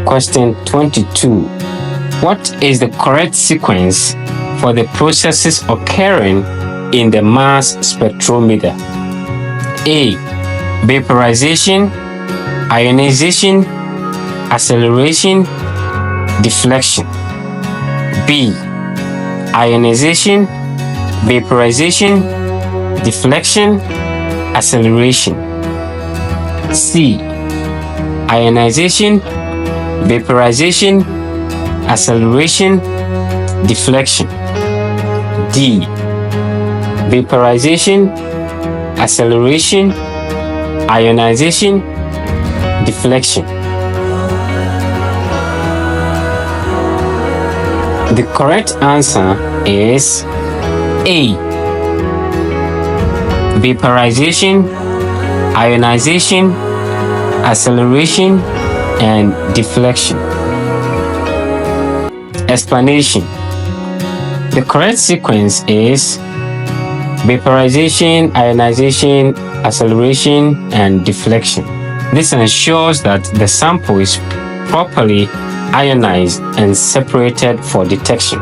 Question 22. What is the correct sequence for the processes occurring in the mass spectrometer? A. Vaporization, ionization, acceleration, deflection. B. Ionization, vaporization, deflection, acceleration. C. Ionization, vaporization, acceleration, deflection. D. Vaporization, acceleration, ionization, deflection. The correct answer is A. Vaporization, ionization, acceleration, and deflection. Explanation. The correct sequence is vaporization, ionization, acceleration, and deflection. This ensures that the sample is properly ionized and separated for detection.